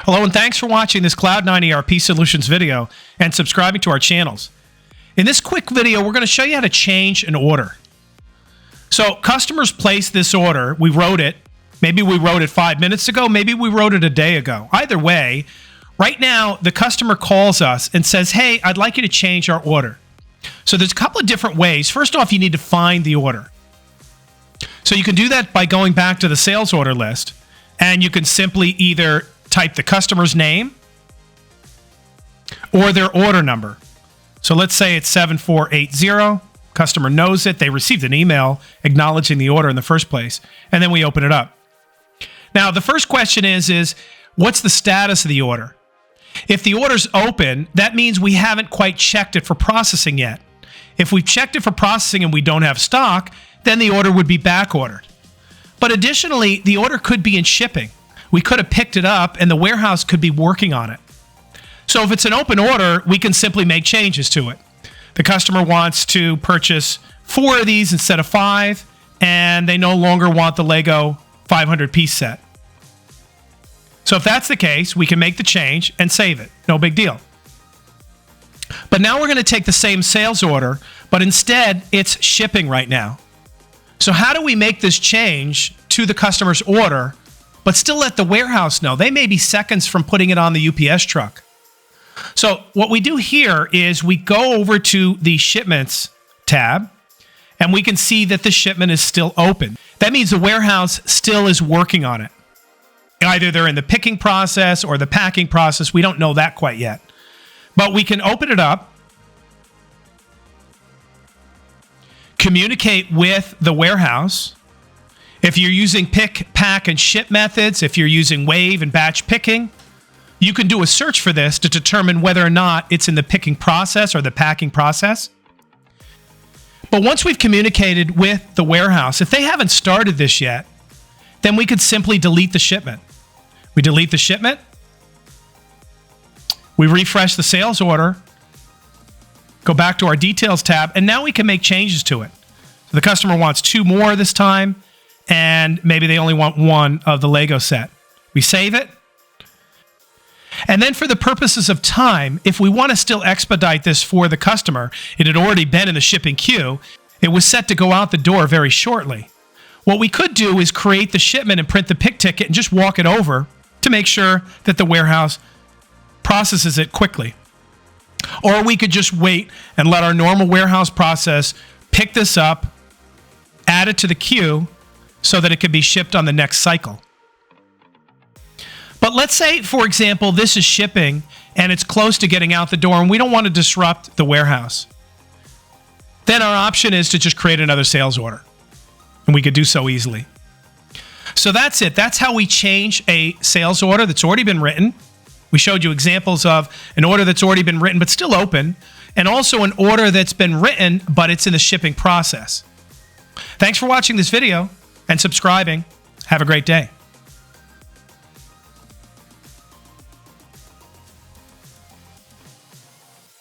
Hello and thanks for watching this Cloud9 ERP Solutions video and subscribing to our channels. In this quick video, we're going to show you how to change an order. So customers place this order, we wrote it, maybe we wrote it 5 minutes ago, maybe we wrote it a day ago. Either way, right now the customer calls us and says, hey, I'd like you to change our order. So there's a couple of different ways. First off, you need to find the order. So you can do that by going back to the sales order list, and you can simply either type the customer's name or their order number. So let's say it's 7480. Customer knows it. They received an email acknowledging the order in the first place, and then we open it up. Now, the first question is what's the status of the order? If the order's open, that means we haven't quite checked it for processing yet. If we've checked it for processing and we don't have stock, then the order would be back ordered. But additionally, the order could be in shipping. We could have picked it up and the warehouse could be working on it. So if it's an open order, we can simply make changes to it. The customer wants to purchase 4 of these instead of 5, and they no longer want the Lego 500-piece set. So if that's the case, we can make the change and save it. No big deal. But now we're going to take the same sales order, but instead it's shipping right now. So how do we make this change to the customer's order but still let the warehouse know? They may be seconds from putting it on the UPS truck. So what we do here is we go over to the Shipments tab, and we can see that the shipment is still open. That means the warehouse still is working on it. Either they're in the picking process or the packing process. We don't know that quite yet. But we can open it up, communicate with the warehouse. If you're using pick, pack, and ship methods, if you're using wave and batch picking, you can do a search for this to determine whether or not it's in the picking process or the packing process. But once we've communicated with the warehouse, if they haven't started this yet, then we could simply delete the shipment. We delete the shipment. We refresh the sales order, go back to our Details tab, and now we can make changes to it. So the customer wants 2 more this time, and maybe they only want 1 of the Lego set. We save it. And then for the purposes of time, if we want to still expedite this for the customer, it had already been in the shipping queue, it was set to go out the door very shortly. What we could do is create the shipment and print the pick ticket and just walk it over to make sure that the warehouse processes it quickly. Or we could just wait and let our normal warehouse process pick this up, add it to the queue, so that it can be shipped on the next cycle. But let's say, for example, this is shipping and it's close to getting out the door and we don't want to disrupt the warehouse. Then our option is to just create another sales order. And we could do so easily. So that's it. That's how we change a sales order that's already been written. We showed you examples of an order that's already been written but still open, and also an order that's been written but it's in the shipping process. Thanks for watching this video and subscribing. Have a great day.